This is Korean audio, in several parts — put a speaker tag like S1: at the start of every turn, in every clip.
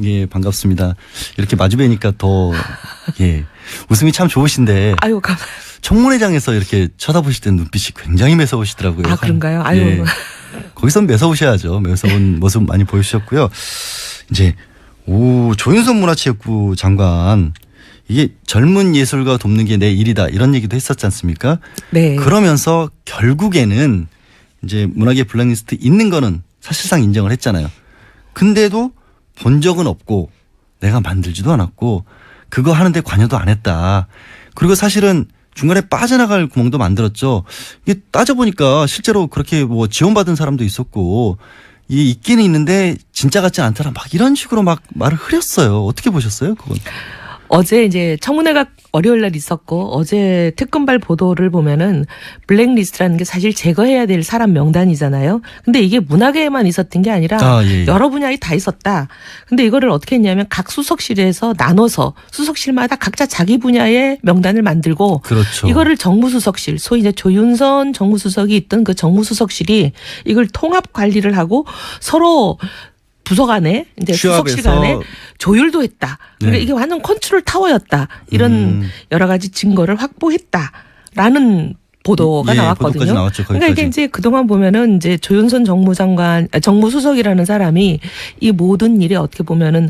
S1: 예, 반갑습니다. 이렇게 마주 뵈니까 더, 예, 웃음이 참 좋으신데.
S2: 아유,
S1: 청문회장에서 이렇게 쳐다보실 때 눈빛이 굉장히 매서우시더라고요.
S2: 아, 그런가요? 아유.
S1: 예, 거기선 매서우셔야죠. 매서운 모습 많이 보여주셨고요. 이제, 조윤선 문화체육부 장관. 이게 젊은 예술가 돕는 게 내 일이다. 이런 얘기도 했었지 않습니까?
S2: 네.
S1: 그러면서 결국에는 이제 문화계 블랙리스트 있는 거는 사실상 인정을 했잖아요. 근데도 본 적은 없고 내가 만들지도 않았고 그거 하는데 관여도 안 했다. 그리고 사실은 중간에 빠져나갈 구멍도 만들었죠. 이게 따져보니까 실제로 그렇게 뭐 지원받은 사람도 있었고 이게 있기는 있는데 진짜 같지 않더라. 막 이런 식으로 막 말을 흐렸어요. 어떻게 보셨어요? 그건.
S2: 어제 이제 청문회가 월요일 날 있었고 어제 특검발 보도를 보면은 블랙리스트라는 게 사실 제거해야 될 사람 명단이잖아요. 근데 이게 문화계에만 있었던 게 아니라 여러 분야에 다 있었다. 근데 이거를 어떻게 했냐면 각 수석실에서 나눠서 수석실마다 각자 자기 분야의 명단을 만들고
S1: 그렇죠.
S2: 이거를 정무수석실 소위 이제 조윤선 정무수석이 있던 그 정무수석실이 이걸 통합 관리를 하고 서로 부서 간에 이제 수석실 간에 조율도 했다. 그러니까
S1: 네.
S2: 이게 완전 컨트롤 타워였다. 이런 여러 가지 증거를 확보했다라는 보도가 나왔거든요.
S1: 나왔죠,
S2: 그러니까 이게 이제 그동안 보면은 이제 조윤선 정무수석이라는 사람이 이 모든 일에 어떻게 보면은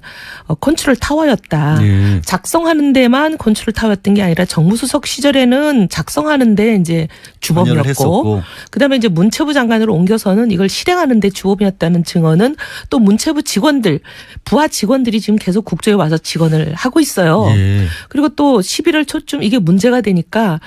S2: 컨트롤 타워였다.
S1: 네.
S2: 작성하는 데만 컨트롤 타워였던 게 아니라 정무수석 시절에는 작성하는데 이제 주범이었고, 그다음에 이제 문체부 장관으로 옮겨서는 이걸 실행하는 데 주범이었다는 증언은 또 문체부 직원들, 부하 직원들이 지금 계속 국조에 와서 직원을 하고 있어요.
S1: 네.
S2: 그리고 또 11월 초쯤 이게 문제가 되니까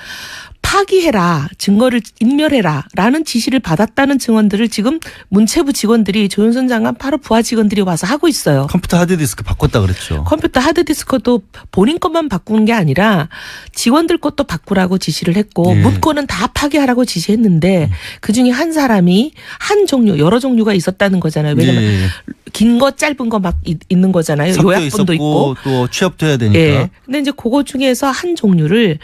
S2: 파기해라, 증거를 인멸해라 라는 지시를 받았다는 증언들을 지금 문체부 직원들이 조윤선 장관 바로 부하 직원들이 와서 하고 있어요.
S1: 컴퓨터 하드디스크 바꿨다 그랬죠.
S2: 컴퓨터 하드디스크도 본인 것만 바꾸는 게 아니라 직원들 것도 바꾸라고 지시를 했고 문건은 다 파기하라고 지시했는데 그중에 한 사람이 한 종류 여러 종류가 있었다는 거잖아요. 왜냐하면 긴 거 짧은 거 막 있는 거잖아요. 요약본도 있고
S1: 또 취업도 해야 되니까.
S2: 예. 근데 이제 그거 중에서 한 종류를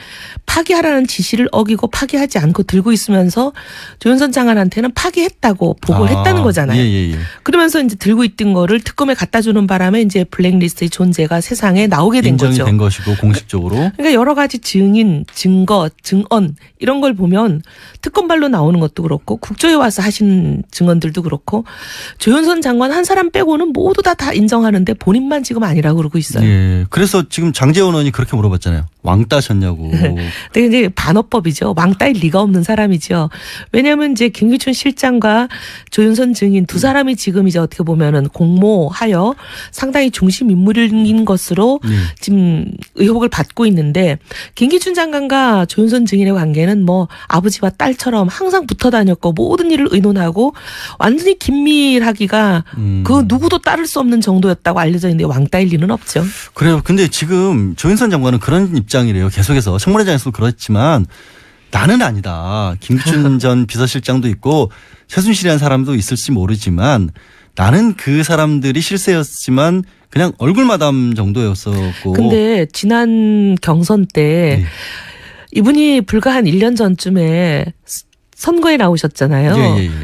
S2: 파기하라는 지시를 어기고 파기하지 않고 들고 있으면서 조윤선 장관한테는 파기했다고 보고를 했다는 거잖아요. 그러면서 이제 들고 있던 거를 특검에 갖다 주는 바람에 이제 블랙리스트의 존재가 세상에 나오게 된 거죠.
S1: 인정이 된 것이고 공식적으로.
S2: 그러니까 여러 가지 증인, 증거, 증언 이런 걸 보면 특검발로 나오는 것도 그렇고 국조에 와서 하신 증언들도 그렇고 조윤선 장관 한 사람 빼고는 모두 다 인정하는데 본인만 지금 아니라고 그러고 있어요.
S1: 예. 그래서 지금 장제원 의원이 그렇게 물어봤잖아요. 왕따셨냐고.
S2: 근데 이제 반어법이죠. 왕따일 리가 없는 사람이죠. 왜냐하면 이제 김기춘 실장과 조윤선 증인 두 사람이 지금 이제 어떻게 보면은 공모하여 상당히 중심 인물인 것으로 지금 의혹을 받고 있는데 김기춘 장관과 조윤선 증인의 관계는 뭐 아버지와 딸처럼 항상 붙어 다녔고 모든 일을 의논하고 완전히 긴밀하기가 그 누구도 따를 수 없는 정도였다고 알려져 있는데 왕따일 리는 없죠.
S1: 그래요. 근데 지금 조윤선 장관은 그런 입장이래요. 계속해서 청문회장에서도 그렇지만 나는 아니다. 김기춘 전 비서실장도 있고 최순실이라는 사람도 있을지 모르지만 나는 그 사람들이 실세였지만 그냥 얼굴 마담 정도였었고.
S2: 근데 지난 경선 때 이분이 불과 한 1년 전쯤에 선거에 나오셨잖아요.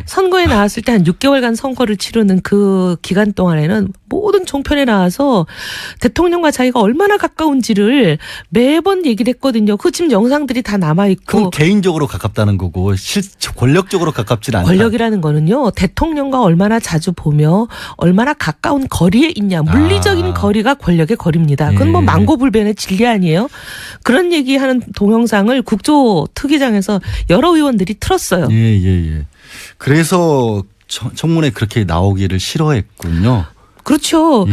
S2: 선거에 나왔을 때 한 6개월간 선거를 치르는 그 기간 동안에는 모든 종편에 나와서 대통령과 자기가 얼마나 가까운지를 매번 얘기를 했거든요. 그 지금 영상들이 다 남아있고.
S1: 그럼 개인적으로 가깝다는 거고 권력적으로 가깝지는 않다.
S2: 권력이라는 거는요. 대통령과 얼마나 자주 보며 얼마나 가까운 거리에 있냐. 물리적인 거리가 권력의 거리입니다. 그건 뭐 망고불변의 진리 아니에요. 그런 얘기하는 동영상을 국조 특위장에서 여러 의원들이 틀었어요.
S1: 그래서 청문회 그렇게 나오기를 싫어했군요.
S2: 그렇죠.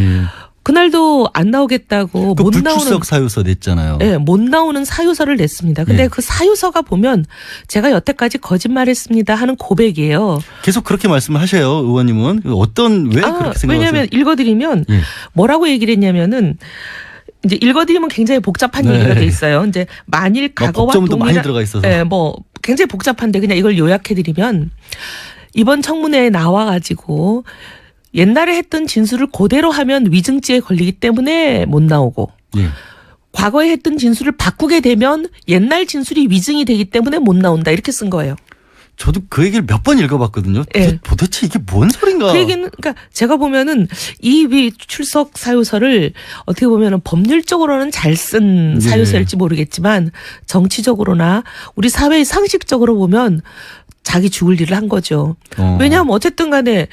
S2: 그날도 안 나오겠다고 못 나오는
S1: 불출석 사유서 냈잖아요.
S2: 네, 못 나오는 사유서를 냈습니다. 근데 그 사유서가 보면 제가 여태까지 거짓말했습니다 하는 고백이에요.
S1: 계속 그렇게 말씀을 하셔요, 의원님은. 왜 그렇게 생각하세요?
S2: 왜냐하면 읽어드리면 뭐라고 얘기를 했냐면은. 이제 읽어드리면 굉장히 복잡한 얘기가 돼 있어요. 이제 만일 과거와
S1: 법점도 많이 들어가 있어서.
S2: 뭐 굉장히 복잡한데 그냥 이걸 요약해드리면 이번 청문회에 나와가지고 옛날에 했던 진술을 그대로 하면 위증죄에 걸리기 때문에 못 나오고 과거에 했던 진술을 바꾸게 되면 옛날 진술이 위증이 되기 때문에 못 나온다 이렇게 쓴 거예요.
S1: 저도 그 얘기를 몇 번 읽어봤거든요.
S2: 예.
S1: 도대체 이게 뭔 소린가?
S2: 그 얘기는 그러니까 제가 보면은 이 출석 사유서를 어떻게 보면은 법률적으로는 잘 쓴
S1: 예.
S2: 사유서일지 모르겠지만 정치적으로나 우리 사회의 상식적으로 보면 자기 죽을 일을 한 거죠. 왜냐하면 어쨌든 간에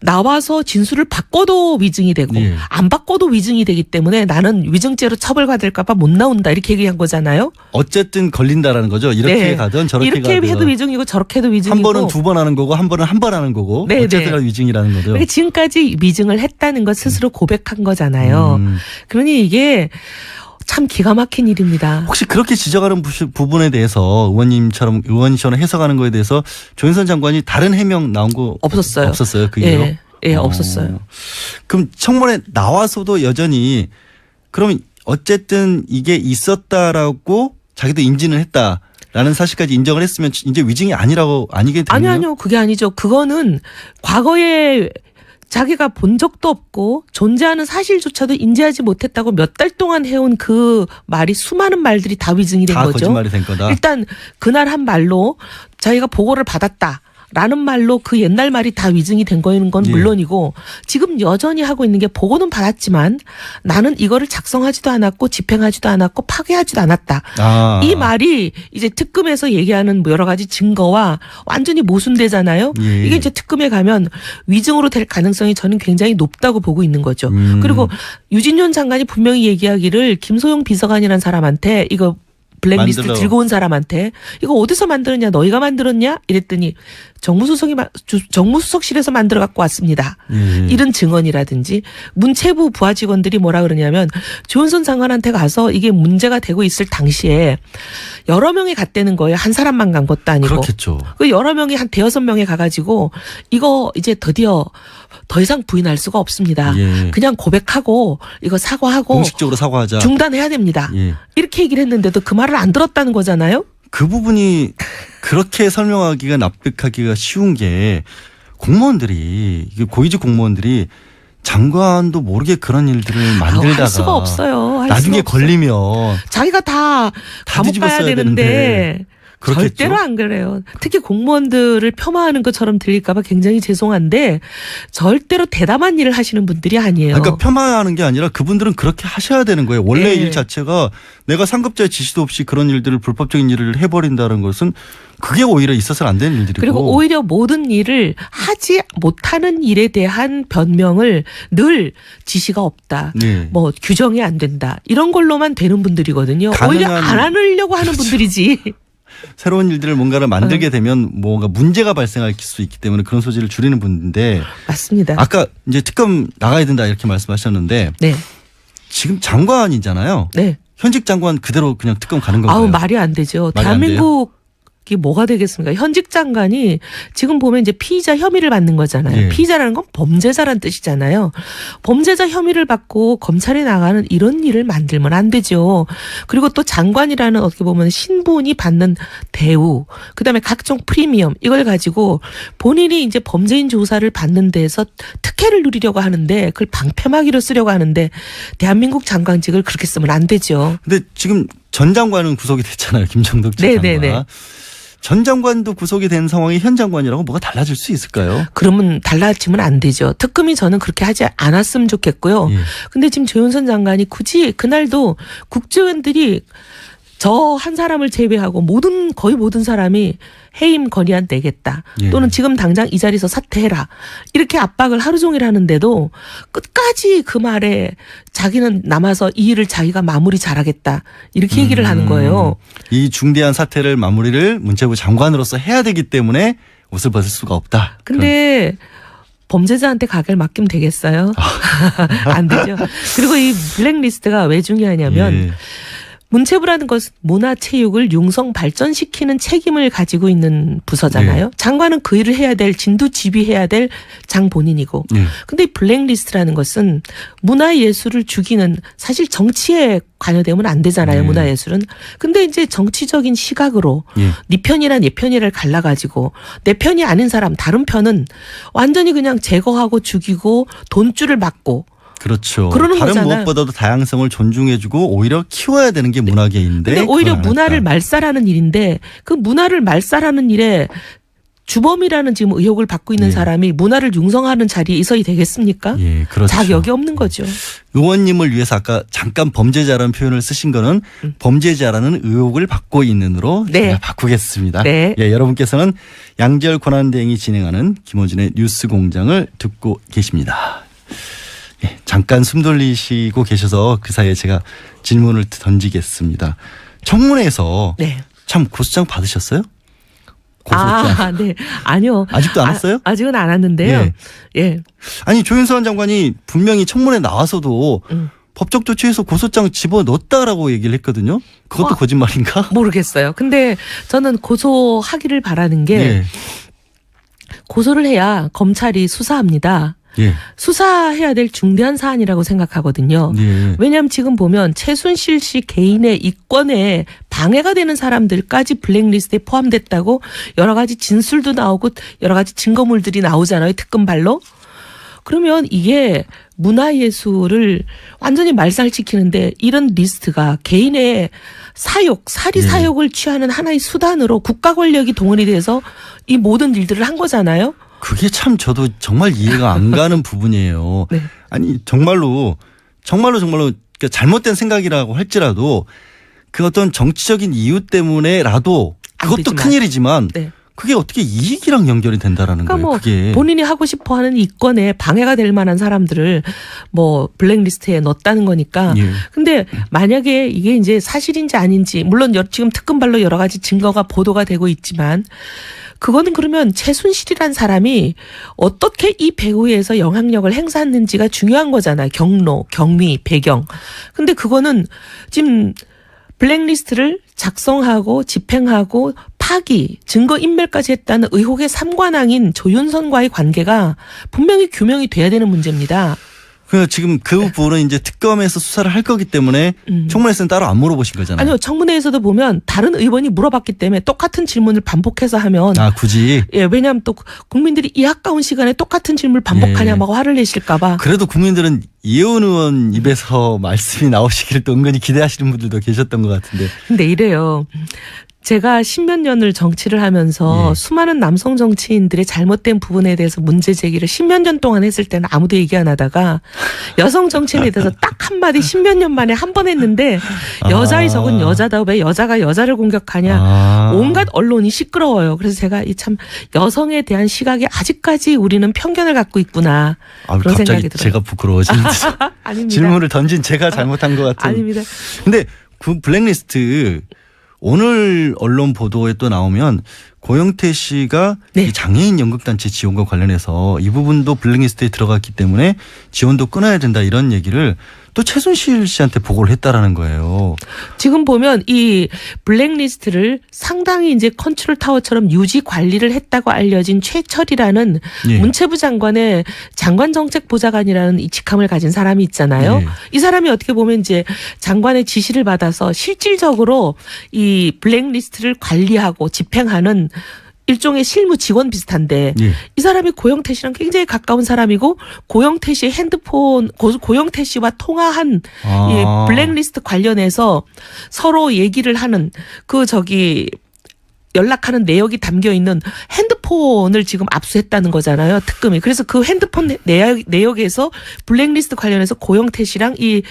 S2: 나와서 진술을 바꿔도 위증이 되고
S1: 예.
S2: 안 바꿔도 위증이 되기 때문에 나는 위증죄로 처벌받을까 봐 못 나온다 이렇게 얘기한 거잖아요.
S1: 어쨌든 걸린다라는 거죠. 이렇게
S2: 네.
S1: 가든 저렇게
S2: 이렇게
S1: 가든.
S2: 해도 위증이고 저렇게 해도 위증이고.
S1: 한 번은 두 번 하는 거고 한 번은 한 번 하는 거고.
S2: 네,
S1: 어쨌든
S2: 네.
S1: 간에 위증이라는 거죠.
S2: 그러니까 지금까지 위증을 했다는 것 스스로 고백한 거잖아요. 그러니 이게 참 기가 막힌 일입니다.
S1: 혹시 그렇게 지적하는 부분에 대해서 의원님처럼 해석하는 거에 대해서 조윤선 장관이 다른 해명 나온 거
S2: 없었어요.
S1: 없었어요. 그게요?
S2: 예, 예, 없었어요.
S1: 그럼 청문회 나와서도 여전히 그러면 어쨌든 이게 있었다라고 자기도 인지는 했다라는 사실까지 인정을 했으면 이제 위증이 아니게 되네요.
S2: 아니요. 그게 아니죠. 그거는 과거에 자기가 본 적도 없고 존재하는 사실조차도 인지하지 못했다고 몇 달 동안 해온 그 말이 수많은 말들이 다 위증이 된
S1: 다
S2: 거죠.
S1: 거짓말이 된 거다.
S2: 일단 그날 한 말로 자기가 보고를 받았다. 라는 말로 그 옛날 말이 다 위증이 된 거인 건
S1: 예.
S2: 물론이고 지금 여전히 하고 있는 게 보고는 받았지만 나는 이거를 작성하지도 않았고 집행하지도 않았고 파괴하지도 않았다. 이 말이 이제 특검에서 얘기하는 여러 가지 증거와 완전히 모순되잖아요.
S1: 예.
S2: 이게 이제 특검에 가면 위증으로 될 가능성이 저는 굉장히 높다고 보고 있는 거죠. 그리고 유진윤 장관이 분명히 얘기하기를 김소영 비서관이라는 사람한테 이거 블랙리스트
S1: 만들어.
S2: 들고 온 사람한테 이거 어디서 만들었냐 너희가 만들었냐 이랬더니 정무수석실에서 만들어 갖고 왔습니다. 이런 증언이라든지 문체부 부하 직원들이 뭐라 그러냐면 조윤선 장관한테 가서 이게 문제가 되고 있을 당시에 여러 명이 갔다는 거예요. 한 사람만 간 것도 아니고.
S1: 그렇겠죠.
S2: 그 여러 명이 한 대여섯 명이 가가지고 이거 이제 드디어 더 이상 부인할 수가 없습니다.
S1: 예.
S2: 그냥 고백하고 이거 사과하고
S1: 공식적으로 사과하자.
S2: 중단해야 됩니다.
S1: 예.
S2: 이렇게 얘기를 했는데도 그 말을 안 들었다는 거잖아요.
S1: 그 부분이 그렇게 설명하기가 납득하기가 쉬운 게 공무원들이 고위직 공무원들이 장관도 모르게 그런 일들을 만들다가
S2: 할 수가 없어요. 할
S1: 나중에
S2: 수가 없어요.
S1: 걸리면
S2: 자기가 다 감옥 가야
S1: 뒤집었어야
S2: 되는데
S1: 되는데. 그렇겠죠?
S2: 절대로 안 그래요. 특히 공무원들을 폄하하는 것처럼 들릴까 봐 굉장히 죄송한데 절대로 대담한 일을 하시는 분들이 아니에요.
S1: 그러니까 폄하하는 게 아니라 그분들은 그렇게 하셔야 되는 거예요. 원래
S2: 네.
S1: 일 자체가 내가 상급자의 지시도 없이 그런 일들을 불법적인 일을 해버린다는 것은 그게 오히려 있어서는 안 되는 일들이고.
S2: 그리고 오히려 모든 일을 하지 못하는 일에 대한 변명을 늘 지시가 없다.
S1: 네.
S2: 뭐 규정이 안 된다. 이런 걸로만 되는 분들이거든요. 오히려
S1: 가능한-
S2: 안 하려고 하는 분들이지.
S1: 새로운 일들을 뭔가를 만들게 되면 뭔가 문제가 발생할 수 있기 때문에 그런 소지를 줄이는 분인데
S2: 맞습니다.
S1: 아까 이제 특검 나가야 된다 이렇게 말씀하셨는데
S2: 네.
S1: 지금 장관이잖아요.
S2: 네.
S1: 현직 장관 그대로 그냥 특검 가는 건가요?
S2: 아우 말이 안 되죠.
S1: 말이 안
S2: 대한민국이 뭐가 되겠습니까? 현직 장관이 지금 보면 이제 피의자 혐의를 받는 거잖아요.
S1: 예.
S2: 피의자라는 건 범죄자란 뜻이잖아요. 범죄자 혐의를 받고 검찰에 나가는 이런 일을 만들면 안 되죠. 그리고 또 장관이라는 어떻게 보면 신분이 받는 대우, 그다음에 각종 프리미엄 이걸 가지고 본인이 이제 범죄인 조사를 받는 데서 특혜를 누리려고 하는데 그걸 방패막이로 쓰려고 하는데 대한민국 장관직을 그렇게 쓰면 안 되죠.
S1: 근데 지금 전 장관은 구속이 됐잖아요. 김정덕 전 장관.
S2: 네네네.
S1: 전 장관도 구속이 된 상황이 현 장관이라고 뭐가 달라질 수 있을까요?
S2: 그러면 달라지면 안 되죠. 특검이 저는 그렇게 하지 않았으면 좋겠고요.
S1: 예.
S2: 근데 지금 조윤선 장관이 굳이 그날도 국정원들이 저 한 사람을 제외하고 거의 모든 사람이 해임 건의안 내겠다.
S1: 예.
S2: 또는 지금 당장 이 자리에서 사퇴해라. 이렇게 압박을 하루 종일 하는데도 끝까지 그 말에 자기는 남아서 이 일을 자기가 마무리 잘하겠다. 이렇게 얘기를 하는 거예요.
S1: 이 중대한 사태를 마무리를 문체부 장관으로서 해야 되기 때문에 옷을 벗을 수가 없다.
S2: 근데 범죄자한테 가게를 맡기면 되겠어요? 안 되죠. 그리고 이 블랙리스트가 왜 중요하냐면
S1: 예.
S2: 문체부라는 것은 문화체육을 융성 발전시키는 책임을 가지고 있는 부서잖아요.
S1: 네.
S2: 장관은 그 일을 해야 될 진두지휘해야 될 장 본인이고.
S1: 예.
S2: 근데 이 블랙리스트라는 것은 문화예술을 죽이는 사실 정치에 관여되면 안 되잖아요.
S1: 네.
S2: 문화예술은. 근데 이제 정치적인 시각으로
S1: 예.
S2: 네 편이나 내 편이를 갈라가지고 내 편이 아닌 사람 다른 편은 완전히 그냥 제거하고 죽이고 돈줄을 막고
S1: 그렇죠.
S2: 그러는
S1: 다른
S2: 거잖아요.
S1: 무엇보다도 다양성을 존중해주고 오히려 키워야 되는 게 문화계인데.
S2: 근데 오히려
S1: 그걸 안
S2: 문화를
S1: 했다.
S2: 말살하는 일인데 그 문화를 말살하는 일에 주범이라는 지금 의혹을 받고 있는
S1: 예.
S2: 사람이 문화를 융성하는 자리에 있어야 되겠습니까?
S1: 예, 그렇죠.
S2: 자격이 없는 거죠.
S1: 의원님을 위해서 아까 잠깐 범죄자라는 표현을 쓰신 거는 범죄자라는 의혹을 받고 있는으로
S2: 네.
S1: 제가 바꾸겠습니다.
S2: 네.
S1: 예, 여러분께서는 양지열 권한대행이 진행하는 김어준의 뉴스공장을 듣고 계십니다. 예, 잠깐 숨 돌리시고 계셔서 그 사이에 제가 질문을 던지겠습니다. 청문회에서
S2: 네.
S1: 참 고소장 받으셨어요? 고소장.
S2: 네. 아니요.
S1: 아직도 안 왔어요?
S2: 아직은 안 왔는데요. 예.
S1: 아니 조윤선 장관이 분명히 청문회 나와서도 법적 조치에서 고소장 집어넣었다라고 얘기를 했거든요. 그것도 거짓말인가?
S2: 모르겠어요. 근데 저는 고소하기를 바라는 게
S1: 예.
S2: 고소를 해야 검찰이 수사합니다.
S1: 예.
S2: 수사해야 될 중대한 사안이라고 생각하거든요.
S1: 예.
S2: 왜냐하면 지금 보면 최순실 씨 개인의 이권에 방해가 되는 사람들까지 블랙리스트에 포함됐다고 여러 가지 진술도 나오고 여러 가지 증거물들이 나오잖아요. 특검발로. 그러면 이게 문화예술을 완전히 말살시키는데 이런 리스트가 개인의 사욕, 사리 사욕을 취하는 하나의 수단으로 국가 권력이 동원이 돼서 이 모든 일들을 한 거잖아요.
S1: 그게 참 저도 정말 이해가 안 가는 부분이에요.
S2: 네.
S1: 아니 정말로 그러니까 잘못된 생각이라고 할지라도 그 어떤 정치적인 이유 때문에라도
S2: 안
S1: 그것도
S2: 되지만.
S1: 큰일이지만
S2: 네.
S1: 그게 어떻게 이익이랑 연결이 된다라는
S2: 그러니까
S1: 거예요.
S2: 뭐
S1: 그게.
S2: 본인이 하고 싶어하는 이권에 방해가 될 만한 사람들을 뭐 블랙리스트에 넣었다는 거니까.
S1: 예.
S2: 근데 만약에 이게 이제 사실인지 아닌지 물론 지금 특검발로 여러 가지 증거가 보도가 되고 있지만 그거는 그러면 최순실이란 사람이 어떻게 이 배후에서 영향력을 행사했는지가 중요한 거잖아요. 경로, 경위, 배경. 근데 그거는 지금 블랙리스트를 작성하고 집행하고 파기, 증거인멸까지 했다는 의혹의 삼관왕인 조윤선과의 관계가 분명히 규명이 돼야 되는 문제입니다.
S1: 그 지금 그 부분은 이제 특검에서 수사를 할 거기 때문에 청문회에서는 따로 안 물어보신 거잖아요.
S2: 아니요. 청문회에서도 보면 다른 의원이 물어봤기 때문에 똑같은 질문을 반복해서 하면
S1: 아 굳이
S2: 예, 왜냐하면 또 국민들이 이 아까운 시간에 똑같은 질문을 반복하냐 막 화를 내실까 봐.
S1: 그래도 국민들은 이혜원 의원 입에서 말씀이 나오시기를 또 은근히 기대하시는 분들도 계셨던 것 같은데.
S2: 근데 이래요. 제가 십몇 년을 정치를 하면서
S1: 예.
S2: 수많은 남성 정치인들의 잘못된 부분에 대해서 문제 제기를 십몇 년 동안 했을 때는 아무도 얘기 안 하다가 여성 정치인에 대해서 딱 한마디 십몇 년 만에 한 번 했는데 여자의 적은 여자다. 왜 여자가 여자를 공격하냐. 온갖 언론이 시끄러워요. 그래서 제가 이 참 여성에 대한 시각에 아직까지 우리는 편견을 갖고 있구나. 그런
S1: 갑자기
S2: 생각이 들어요.
S1: 제가 부끄러워지는
S2: 아닙니다.
S1: 질문을 던진 제가 잘못한 것 같은.
S2: 아닙니다.
S1: 근데 그 블랙리스트 오늘 언론 보도에 또 나오면 고영태 씨가
S2: 네.
S1: 이 장애인 연극단체 지원과 관련해서 이 부분도 블랙리스트에 들어갔기 때문에 지원도 끊어야 된다 이런 얘기를 또 최순실 씨한테 보고를 했다라는 거예요.
S2: 지금 보면 이 블랙리스트를 상당히 이제 컨트롤 타워처럼 유지 관리를 했다고 알려진 최철이라는
S1: 예.
S2: 문체부 장관의 장관정책보좌관이라는 이 직함을 가진 사람이 있잖아요.
S1: 예.
S2: 이 사람이 어떻게 보면 이제 장관의 지시를 받아서 실질적으로 이 블랙리스트를 관리하고 집행하는 일종의 실무 직원 비슷한데
S1: 예.
S2: 이 사람이 고영태 씨랑 굉장히 가까운 사람이고 고영태 씨의 핸드폰 고영태 씨와 통화한 이 블랙리스트 관련해서 서로 얘기를 하는 연락하는 내역이 담겨 있는 핸드폰을 지금 압수했다는 거잖아요. 특검이. 그래서 그 핸드폰 내역에서 블랙리스트 관련해서 고영태 씨랑 이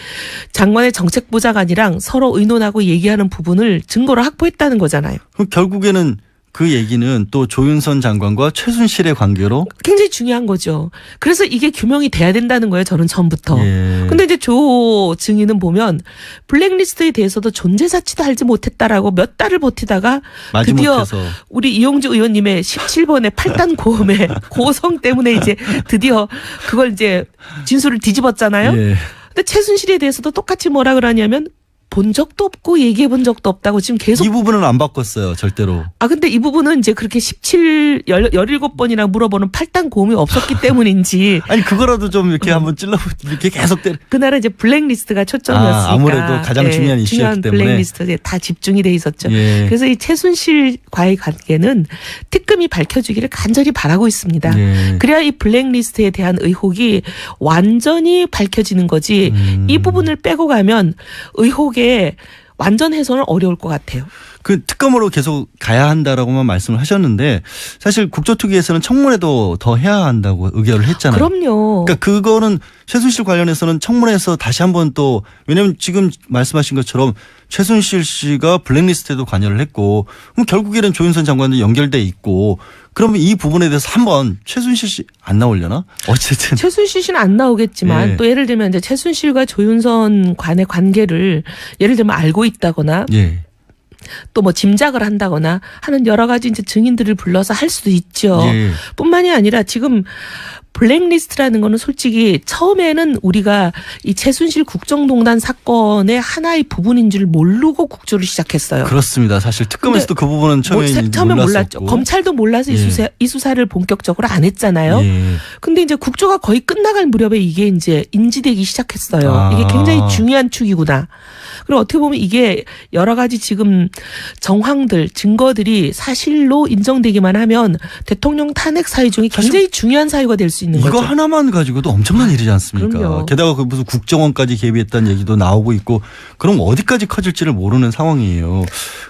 S2: 장관의 정책보좌관이랑 서로 의논하고 얘기하는 부분을 증거로 확보했다는 거잖아요.
S1: 그럼 결국에는 그 얘기는 또 조윤선 장관과 최순실의 관계로
S2: 굉장히 중요한 거죠. 그래서 이게 규명이 돼야 된다는 거예요. 저는 처음부터.
S1: 예.
S2: 근데 이제 조 증인은 보면 블랙리스트에 대해서도 존재 자체도 알지 못했다라고 몇 달을 버티다가 드디어
S1: 마지못해서
S2: 우리 이용주 의원님의 17번의 8단 고음의 고성 때문에 이제 드디어 그걸 이제 진술을 뒤집었잖아요.
S1: 예.
S2: 근데 최순실에 대해서도 똑같이 뭐라 그러냐면 본 적도 없고 얘기해 본 적도 없다고 지금 계속.
S1: 이 부분은 안 바꿨어요. 절대로.
S2: 근데 이 부분은 이제 그렇게 17번이나 물어보는 8단 고음이 없었기 때문인지.
S1: 아니 그거라도 좀 이렇게 한번 이렇게 계속
S2: 그날은 이제 블랙리스트가 초점이었으니까.
S1: 아무래도 가장 중요한 이슈였기 때문에.
S2: 블랙리스트에 다 집중이 돼 있었죠.
S1: 예.
S2: 그래서 이 최순실과의 관계는 특검이 밝혀주기를 간절히 바라고 있습니다.
S1: 예.
S2: 그래야 이 블랙리스트에 대한 의혹이 완전히 밝혀지는 거지. 이 부분을 빼고 가면 의혹의 완전 해소는 어려울 것 같아요.
S1: 그 특검으로 계속 가야 한다라고만 말씀을 하셨는데 사실 국조특위에서는 청문회도 더 해야 한다고 의결을 했잖아요.
S2: 그럼요.
S1: 그러니까 그거는 최순실 관련해서는 청문회에서 다시 한번 또 왜냐하면 지금 말씀하신 것처럼 최순실 씨가 블랙리스트에도 관여를 했고 그럼 결국에는 조윤선 장관도 연결돼 있고 그러면 이 부분에 대해서 한번 최순실 씨 안 나오려나? 어쨌든
S2: 최순실 씨는 안 나오겠지만
S1: 예.
S2: 또 예를 들면 이제 최순실과 조윤선 간의 관계를 예를 들면 알고 있다거나
S1: 예.
S2: 또 뭐 짐작을 한다거나 하는 여러 가지 이제 증인들을 불러서 할 수도 있죠.
S1: 예.
S2: 뿐만이 아니라 지금 블랙리스트라는 거는 솔직히 처음에는 우리가 이 최순실 국정농단 사건의 하나의 부분인 줄 모르고 국조를 시작했어요.
S1: 그렇습니다. 사실 특검에서도 그 부분은 처음에
S2: 처음에 몰랐죠.
S1: 몰랐었고.
S2: 검찰도 몰라서
S1: 예.
S2: 이 수사를 본격적으로 안 했잖아요.
S1: 예.
S2: 근데 이제 국조가 거의 끝나갈 무렵에 이게 이제 인지되기 시작했어요.
S1: 아.
S2: 이게 굉장히 중요한 축이구나. 그리고 어떻게 보면 이게 여러 가지 지금 정황들, 증거들이 사실로 인정되기만 하면 대통령 탄핵 사유 중에 굉장히 중요한 사유가 될 수 있는
S1: 이거
S2: 거죠.
S1: 하나만 가지고도 엄청난 일이지 않습니까?
S2: 그럼요.
S1: 게다가 그 무슨 국정원까지 개입했다는 얘기도 나오고 있고 그럼 어디까지 커질지를 모르는 상황이에요.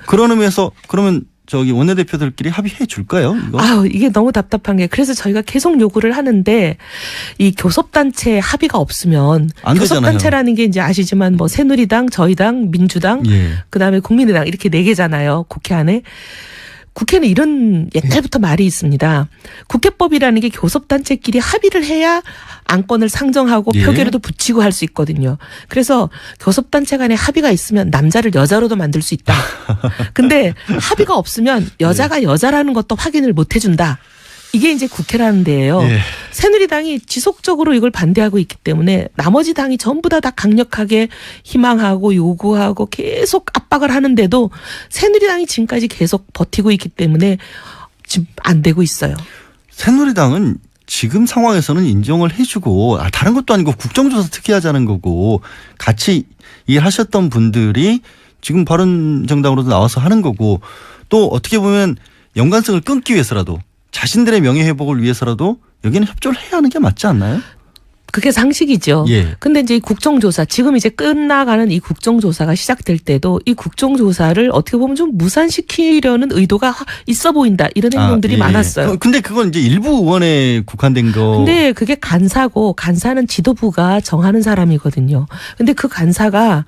S1: 그런 의미에서 그러면 저기 원내대표들끼리 합의해 줄까요? 이거?
S2: 아유, 이게 너무 답답한 게 그래서 저희가 계속 요구를 하는데 이 교섭단체 합의가 없으면
S1: 안 되잖아요.
S2: 교섭단체라는 게 이제 아시지만 뭐 새누리당, 저희당, 민주당
S1: 예.
S2: 그다음에 국민의당 이렇게 4개잖아요. 국회 안에. 국회는 이런 옛날부터 말이 있습니다. 국회법이라는 게 교섭단체끼리 합의를 해야 안건을 상정하고
S1: 예.
S2: 표결에도 붙이고 할 수 있거든요. 그래서 교섭단체 간에 합의가 있으면 남자를 여자로도 만들 수 있다. 근데 합의가 없으면 여자가 여자라는 것도 확인을 못 해준다. 이게 이제 국회라는 데예요.
S1: 예.
S2: 새누리당이 지속적으로 이걸 반대하고 있기 때문에 나머지 당이 전부 다 강력하게 희망하고 요구하고 계속 압박을 하는데도 새누리당이 지금까지 계속 버티고 있기 때문에 지금 안 되고 있어요.
S1: 새누리당은 지금 상황에서는 인정을 해주고 다른 것도 아니고 국정조사 특위하자는 거고 같이 일하셨던 분들이 지금 바른정당으로도 나와서 하는 거고 또 어떻게 보면 연관성을 끊기 위해서라도 자신들의 명예회복을 위해서라도 여기는 협조를 해야 하는 게 맞지 않나요?
S2: 그게 상식이죠.
S1: 예.
S2: 근데 이제 이 국정조사, 지금 이제 끝나가는 이 국정조사가 시작될 때도 이 국정조사를 어떻게 보면 좀 무산시키려는 의도가 있어 보인다. 이런 행동들이
S1: 예.
S2: 많았어요.
S1: 근데 그건 이제 일부 의원에 국한된 거.
S2: 근데 그게 간사고 간사는 지도부가 정하는 사람이거든요. 근데 그 간사가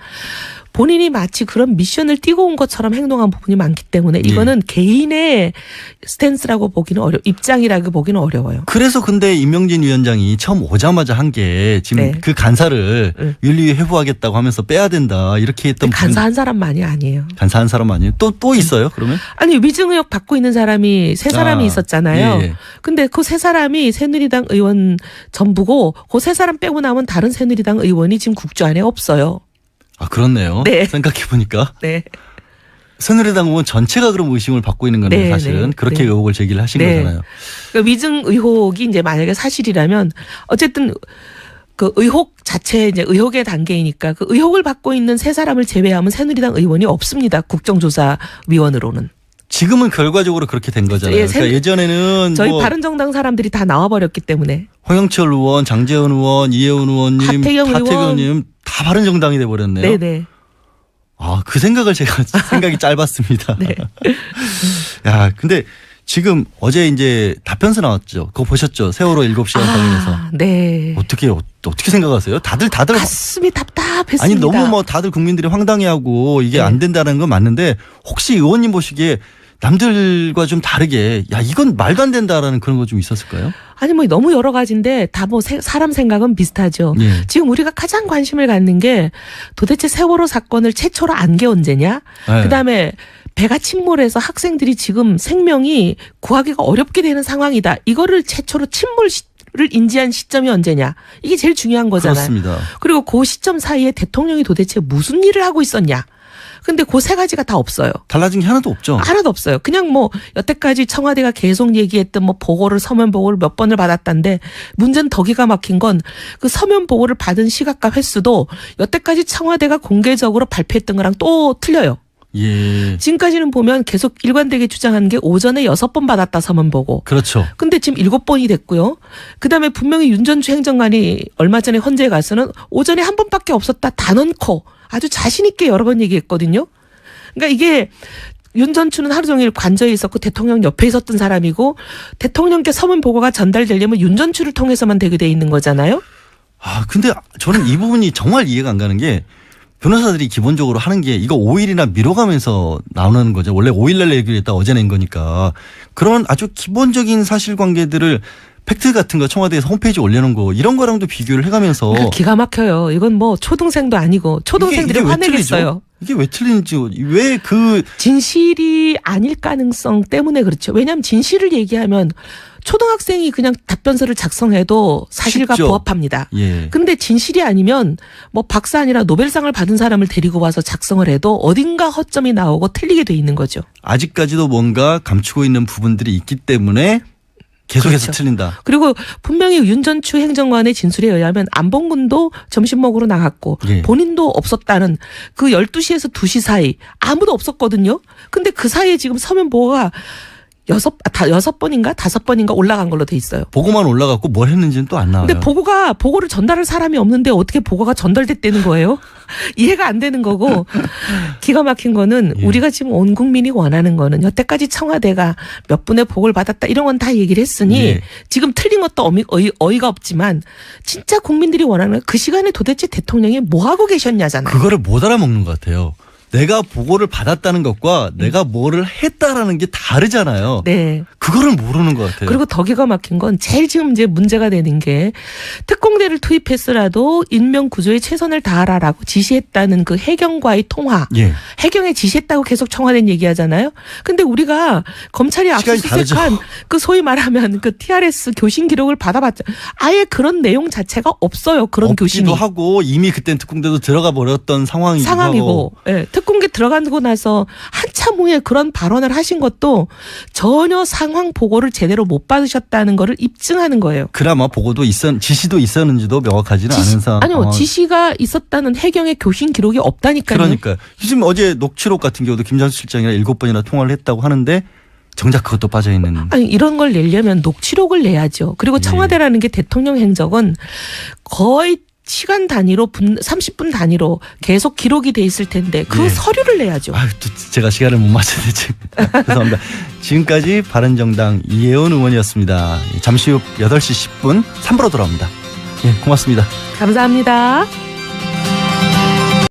S2: 본인이 마치 그런 미션을 띄고 온 것처럼 행동한 부분이 많기 때문에 이거는 개인의 스탠스라고 보기는 입장이라고 보기는 어려워요.
S1: 그래서 근데 임명진 위원장이 처음 오자마자 한 게 지금
S2: 네.
S1: 그 간사를 윤리 회부하겠다고 하면서 빼야 된다 이렇게 했던
S2: 간사 한 사람만이 아니에요.
S1: 간사 한 사람 아니에요? 또 있어요 그러면?
S2: 아니 위증 의혹 받고 있는 사람이 세 사람이 있었잖아요.
S1: 예.
S2: 근데 그 세 사람이 새누리당 의원 전부고 그 세 사람 빼고 나면 다른 새누리당 의원이 지금 국조 안에 없어요.
S1: 아 그렇네요.
S2: 네.
S1: 생각해 보니까
S2: 네.
S1: 새누리당 의원 전체가 그럼 의심을 받고 있는 거네요.
S2: 네,
S1: 사실은
S2: 네,
S1: 그렇게
S2: 네.
S1: 의혹을 제기를 하신
S2: 네.
S1: 거잖아요.
S2: 그러니까 위증 의혹이 이제 만약에 사실이라면 어쨌든 그 의혹 자체 이제 의혹의 단계이니까 그 의혹을 받고 있는 세 사람을 제외하면 새누리당 의원이 없습니다. 국정조사위원으로는.
S1: 지금은 결과적으로 그렇게 된 거잖아요.
S2: 예,
S1: 그러니까 예전에는
S2: 저희
S1: 뭐
S2: 바른정당 사람들이 다 나와버렸기 때문에.
S1: 홍영철 의원, 장재원 의원, 이혜원 의원님,
S2: 하태경
S1: 의원님 다 바른정당이 돼 버렸네요.
S2: 네네.
S1: 아, 그 생각을 제가 생각이 짧았습니다.
S2: 네.
S1: 야, 근데 지금 어제 이제 답변서 나왔죠. 그거 보셨죠? 세월호 7시간 관련해서.
S2: 네.
S1: 어떻게 생각하세요? 다들
S2: 가슴이 답답했습니다.
S1: 아니 너무 뭐 다들 국민들이 황당해하고 이게
S2: 네.
S1: 안 된다는 건 맞는데 혹시 의원님 보시기에 남들과 좀 다르게 야 이건 말도 안 된다라는 그런 거 좀 있었을까요?
S2: 아니 뭐 너무 여러 가지인데 다 뭐 사람 생각은 비슷하죠.
S1: 예.
S2: 지금 우리가 가장 관심을 갖는 게 도대체 세월호 사건을 최초로 안 게 언제냐?
S1: 네.
S2: 그다음에 배가 침몰해서 학생들이 지금 생명이 구하기가 어렵게 되는 상황이다. 이거를 최초로 침몰을 인지한 시점이 언제냐? 이게 제일 중요한 거잖아요.
S1: 그렇습니다.
S2: 그리고 그 시점 사이에 대통령이 도대체 무슨 일을 하고 있었냐? 근데 그 세 가지가 다 없어요.
S1: 달라진 게 하나도 없죠.
S2: 하나도 없어요. 그냥 뭐 여태까지 청와대가 계속 얘기했던 뭐 서면 보고를 몇 번을 받았다는데 문제는 더 기가 막힌 건 그 서면 보고를 받은 시각과 횟수도 여태까지 청와대가 공개적으로 발표했던 거랑 또 틀려요.
S1: 예.
S2: 지금까지는 보면 계속 일관되게 주장하는 게 오전에 6번 받았다 서면 보고.
S1: 그렇죠.
S2: 근데 지금 7번이 됐고요. 그다음에 분명히 윤전주 행정관이 얼마 전에 헌재에 가서는 오전에 한 번밖에 없었다 다 넣고 아주 자신 있게 여러 번 얘기했거든요. 그러니까 이게 윤 전 추는 하루 종일 관저에 있었고 대통령 옆에 있었던 사람이고 대통령께 서면 보고가 전달되려면 윤 전 추를 통해서만 되게 돼 있는 거잖아요.
S1: 근데 저는 이 부분이 정말 이해가 안 가는 게 변호사들이 기본적으로 하는 게 이거 5일이나 미뤄가면서 나오는 거죠. 원래 5일날 얘기를 했다 어제 낸 거니까. 그런 아주 기본적인 사실관계들을 팩트 같은 거 청와대에서 홈페이지에 올려놓은 거 이런 거랑도 비교를 해가면서
S2: 그러니까 기가 막혀요. 이건 뭐 초등생도 아니고 초등생들이
S1: 이게 왜
S2: 화내겠어요.
S1: 이게 왜 틀린지 왜 그
S2: 진실이 아닐 가능성 때문에 그렇죠. 왜냐하면 진실을 얘기하면 초등학생이 그냥 답변서를 작성해도 사실과
S1: 쉽죠.
S2: 부합합니다.
S1: 예.
S2: 근데 진실이 아니면 뭐 박사 아니라 노벨상을 받은 사람을 데리고 와서 작성을 해도 어딘가 허점이 나오고 틀리게 돼 있는 거죠.
S1: 아직까지도 뭔가 감추고 있는 부분들이 있기 때문에 계속해서
S2: 그렇죠.
S1: 틀린다.
S2: 그리고 분명히 윤 전 추 행정관의 진술에 의하면 안봉근도 점심 먹으러 나갔고
S1: 예.
S2: 본인도 없었다는 그 12시에서 2시 사이 아무도 없었거든요. 근데 그 사이에 지금 서면 보고가 6번인가 5번인가 올라간 걸로 돼 있어요.
S1: 보고만 올라갔고 뭘 했는지는 또 안 나와요.
S2: 근데 보고를 전달할 사람이 없는데 어떻게 보고가 전달됐다는 거예요? 이해가 안 되는 거고 기가 막힌 거는
S1: 예.
S2: 우리가 지금 온 국민이 원하는 거는 여태까지 청와대가 몇 분의 보고를 받았다 이런 건 다 얘기를 했으니
S1: 예.
S2: 지금 틀린 것도 어이가 없지만 진짜 국민들이 원하는 건 그 시간에 도대체 대통령이 뭐 하고 계셨냐잖아요.
S1: 그거를 못 알아먹는 것 같아요. 내가 보고를 받았다는 것과 내가 뭐를 했다라는 게 다르잖아요.
S2: 네.
S1: 그거를 모르는 것 같아요.
S2: 그리고 더 기가 막힌 건 제일 지금 이제 문제가 되는 게 특공대를 투입했으라도 인명 구조에 최선을 다하라라고 지시했다는 그 해경과의 통화.
S1: 예.
S2: 해경에 지시했다고 계속 청와대는 얘기하잖아요. 근데 우리가 검찰이
S1: 시간이
S2: 압수수색한
S1: 다르죠.
S2: 그 소위 말하면 그 TRS 교신 기록을 받아봤자 아예 그런 내용 자체가 없어요. 그런 교신이.
S1: 없기도 하고 이미 그땐 특공대도 들어가 버렸던 상황이기도 하고.
S2: 상황이고 예, 특공대 들어가고 나서 한참 후에 그런 발언을 하신 것도 전혀 상황 보고를 제대로 못 받으셨다는 거를 입증하는 거예요.
S1: 그나마 보고도 지시도 있었는지도 명확하지는 않은 상황.
S2: 아니요, 지시가 있었다는 해경의 교신 기록이 없다니까요.
S1: 그러니까 지금 어제 녹취록 같은 경우도 김장수 실장이랑 7번이나 통화를 했다고 하는데 정작 그것도 빠져 있는.
S2: 아니 이런 걸 내려면 녹취록을 내야죠. 그리고 청와대라는 게 대통령 행적은 거의 시간 단위로 30분 단위로 계속 기록이 돼 있을 텐데 그
S1: 예.
S2: 서류를 내야죠.
S1: 또 제가 시간을 못 맞췄네 지금. 죄송합니다. 지금까지 바른정당 이혜원 의원이었습니다. 잠시 후 8시 10분 3부로 돌아옵니다. 예, 고맙습니다.
S2: 감사합니다.